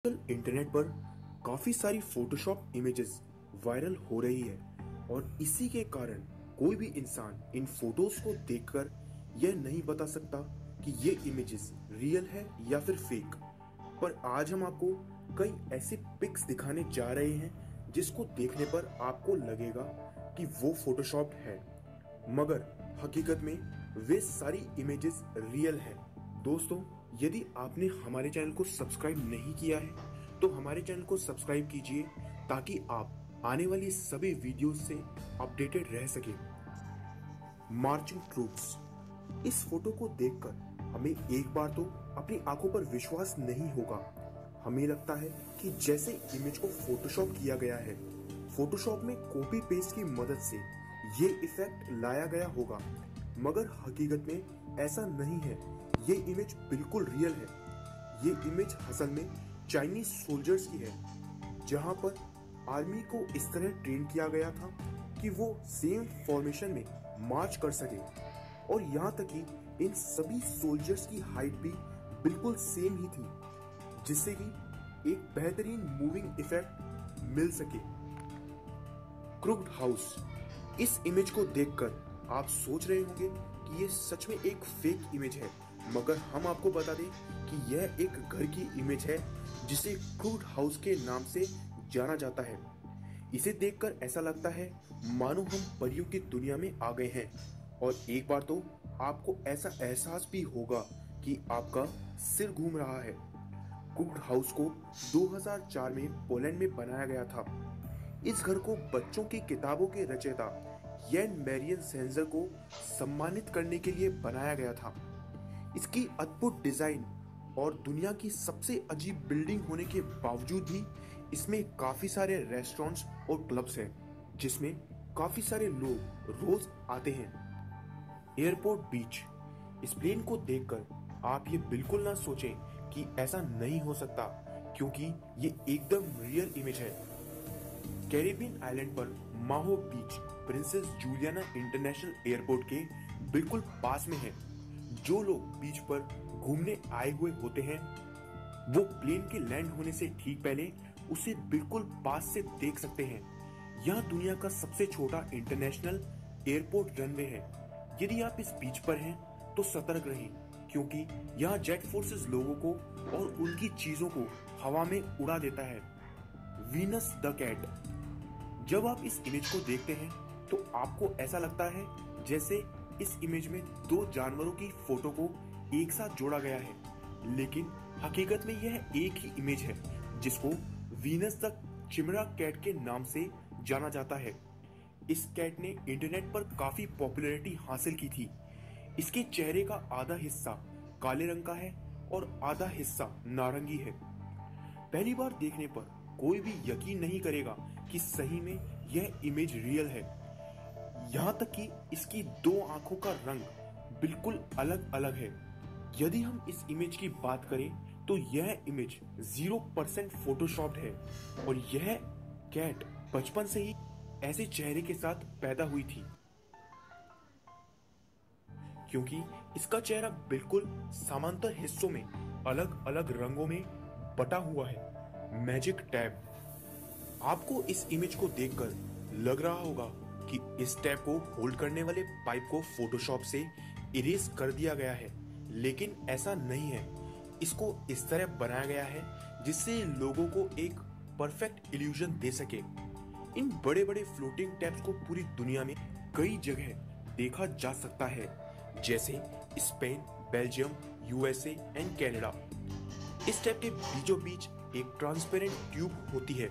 आजकल इंटरनेट पर काफी सारी फोटोशॉप इमेजेस वायरल हो रही है और इसी के कारण कोई भी इंसान इन फोटोज को देखकर यह नहीं बता सकता कि ये इमेजेस रियल है या फिर फेक। पर आज हम आपको कई ऐसे पिक्स दिखाने जा रहे हैं जिसको देखने पर आपको लगेगा कि वो फोटोशॉप है, मगर हकीकत में वे सारी इमेजेस रियल है। दोस्तों, यदि आपने हमारे चैनल को सब्सक्राइब नहीं किया है तो हमारे चैनल को सब्सक्राइब कीजिए ताकि आप आने वाली सभी वीडियोस से अपडेटेड रह सके। Marching troops. इस फोटो को देखकर हमें एक बार तो अपनी आंखों पर विश्वास नहीं होगा। हमें लगता है कि जैसे इमेज को फोटोशॉप किया गया है, फोटोशॉप में कॉपी पेस्ट की मदद से ये इफेक्ट लाया गया होगा, मगर हकीकत में ऐसा नहीं है। ये इमेज बिल्कुल रियल है। ये इमेज असल में चाइनीज सोल्जर्स की है, जहां पर आर्मी को इस तरह ट्रेन किया गया था कि वो सेम फॉर्मेशन में मार्च कर सके, और यहाँ तक कि इन सभी सोल्जर्स की हाइट भी बिल्कुल सेम ही थी, जिससे कि एक बेहतरीन मूविंग इफेक्ट मिल सके। Crooked house. इस इमेज को देखकर आप सोच रहे होंगे कि ये सच में एक फेक इमेज है, मगर हम आपको बता दें कि यह एक घर की इमेज है जिसे क्रुक्ड हाउस के नाम से जाना जाता है। इसे देखकर ऐसा लगता है मानो हम परियों की दुनिया में आ गए हैं, और एक बार तो आपको ऐसा एहसास भी होगा कि आपका सिर घूम रहा है। क्रुक्ड हाउस को 2004 में पोलैंड में बनाया गया था। इस घर को बच्चों की किताबों के रचयिता येन मैरियन सेंजर को सम्मानित करने के लिए बनाया गया था। इसकी अद्भुत डिजाइन और दुनिया की सबसे अजीब बिल्डिंग होने के बावजूद भी इसमें काफी सारे रेस्टोरेंट्स और क्लब्स हैं, जिसमें काफी सारे लोग रोज आते हैं। एयरपोर्ट बीच। इस प्लेन को देखकर आप ये बिल्कुल ना सोचें कि ऐसा नहीं हो सकता, क्योंकि ये एकदम रियल इमेज है। कैरिबियन आइलैंड पर माहो बीच प्रिंसेस जूलियाना इंटरनेशनल एयरपोर्ट के बिल्कुल पास में है। जो लोग बीच पर घूमने आए हुए होते हैं वो प्लेन के लैंड होने से ठीक पहले उसे बिल्कुल पास से देख सकते हैं। यह दुनिया का सबसे छोटा इंटरनेशनल एयरपोर्ट रनवे है। यदि आप इस बीच पर हैं तो सतर्क रहें, क्योंकि यहाँ जेट फोर्सेस लोगों को और उनकी चीजों को हवा में उड़ा देता है। Venus the cat. जब आप इस इमेज को देखते हैं तो आपको ऐसा लगता है जैसे इस इमेज में दो जानवरों की फोटो को एक साथ जोड़ा गया है, लेकिन हकीकत में यह एक ही इमेज है जिसको वीनस द चिमरा कैट के नाम से जाना जाता है। इस कैट ने इंटरनेट पर काफी पॉपुलैरिटी हासिल की थी। इसके चेहरे का आधा हिस्सा काले रंग का है और आधा हिस्सा नारंगी है। पहली बार देखने पर कोई भी यकीन नहीं करेगा कि सही में यह इमेज रियल है। यहाँ तक कि इसकी दो आंखों का रंग बिल्कुल अलग अलग है। यदि हम इस इमेज की बात करें तो यह इमेज 0% फोटोशॉप्ड है, और यह कैट बचपन से ही ऐसे चेहरे के साथ पैदा हुई थी, क्योंकि इसका चेहरा बिल्कुल समांतर हिस्सों में अलग अलग रंगों में बटा हुआ है। Magic tab. आपको इस इमेज को देखकर लग रहा होगा कि इस टैब को होल्ड करने वाले पाइप को फोटोशॉप से इरेज कर दिया गया है, लेकिन ऐसा नहीं है। इसको इस तरह बनाया गया है जिससे लोगों को एक परफेक्ट इल्यूजन दे सके। इन बड़े बड़े फ्लोटिंग टैब्स को पूरी दुनिया में कई जगह देखा जा सकता है, जैसे Spain, Belgium, USA and Canada. इस टैब के बीचों बीच एक ट्रांसपेरेंट ट्यूब होती है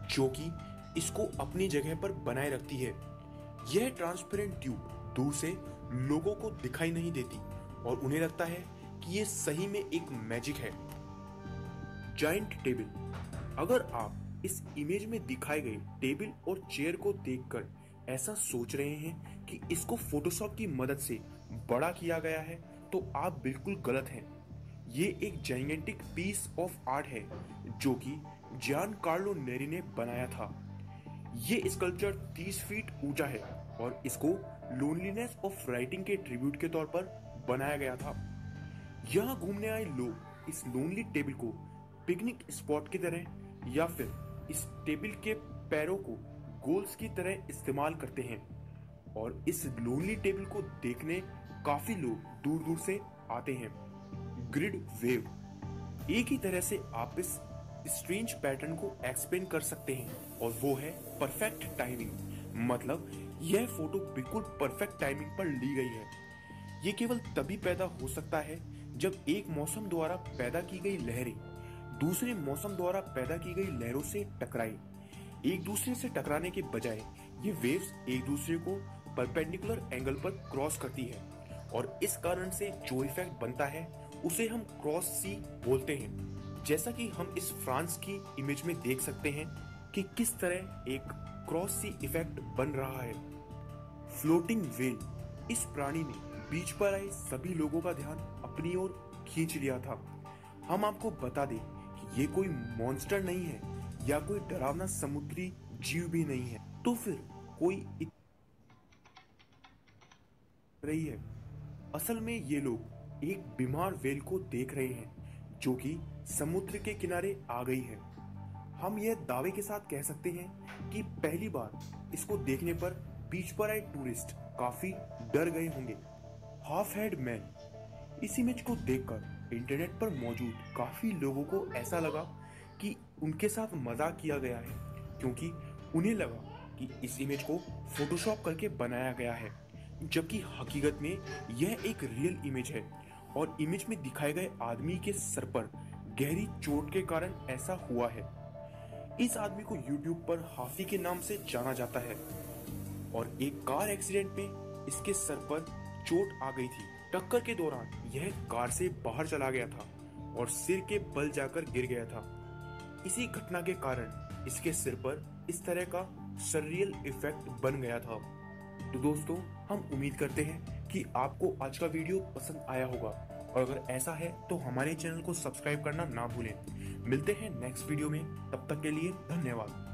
जो कि इसको अपनी जगह पर बनाए रखती है। यह ट्रांसपेरेंट ट्यूब दूर से लोगों को दिखाई नहीं देती और उन्हें लगता है कि यह सही में एक मैजिक है। Giant table. अगर आप इस इमेज में दिखाए गए टेबल और चेयर को देखकर ऐसा सोच रहे हैं कि इसको फोटोशॉप की मदद से बड़ा किया गया है, तो आप बिल्कुल गलत हैं। ये एक जाइगेंटिक पीस ऑफ आर्ट है जो कि जियान कार्लो नेरी ने बनाया था। ये स्कल्पचर 30 फीट ऊंचा है और इसको लोनलीनेस ऑफ राइटिंग के ट्रिब्यूट के तौर पर बनाया गया था। यहाँ घूमने आए लोग इस लोनली टेबल को पिकनिक स्पॉट की तरह या फिर इस टेबल के पैरों को गोल्स की तरह इस्तेमाल करते हैं। और इस लोनली टेबल को देखने काफी लोग दूर दूर से आते हैं। ग्रिड वेव, एक ही तरह से आप इस स्ट्रेंज पैटर्न को एक्सप्लेन कर सकते हैं और वो है परफेक्ट टाइमिंग। मतलब यह फोटो बिल्कुल परफेक्ट टाइमिंग पर ली गई है। ये केवल तभी पैदा हो सकता है जब एक मौसम द्वारा पैदा की गई लहरें दूसरे मौसम द्वारा पैदा की गई लहरों से टकराए। एक दूसरे से टकराने के बजाय ये वेव्स एक दूसरे को परपेंडिकुलर एंगल पर क्रॉस करती है और इस कारण से जो इफेक्ट बनता है उसे हम क्रॉस सी बोलते हैं। जैसा कि हम इस फ्रांस की इमेज में देख सकते हैं कि किस तरह एक क्रॉस सी इफेक्ट बन रहा है। फ्लोटिंग व्हेल, इस प्राणी ने बीच पर आए सभी लोगों का ध्यान अपनी ओर खींच लिया था। हम आपको बता दें कि ये कोई मॉन्स्टर नहीं है या कोई डरावना समुद्री जीव भी नहीं है, तो फिर कोई रही है। असल में ये लोग एक बीमार व्हेल को देख रहे हैं जो कि समुद्र के किनारे आ गई है। हम यह दावे के साथ कह सकते हैं कि पहली बार इसको देखने पर बीच पर आए टूरिस्ट काफी डर गए होंगे। हाफ हेड मैन, इस इमेज को देखकर इंटरनेट पर मौजूद काफी लोगों को ऐसा लगा कि उनके साथ मजाक किया गया है, क्योंकि उन्हें लगा कि इस इमेज को फोटोशॉप करके बनाया गया है, जबकि हकीकत में यह एक रियल इमेज है और इमेज में दिखाए गए आदमी के सर पर गहरी चोट के कारण ऐसा हुआ है। इस आदमी को यूट्यूब पर हाफी के नाम से जाना जाता है और एक कार एक्सीडेंट में इसके सर पर चोट आ गई थी। टक्कर के दौरान यह कार से बाहर चला गया था और सिर के बल जाकर गिर गया था। इसी घटना के कारण इसके सिर पर इस तरह का सररियल इफेक्ट बन गया था। तो दोस्तों, हम उम्मीद करते हैं कि आपको आज का वीडियो पसंद आया होगा और अगर ऐसा है तो हमारे चैनल को सब्सक्राइब करना ना भूलें। मिलते हैं नेक्स्ट वीडियो में, तब तक के लिए धन्यवाद।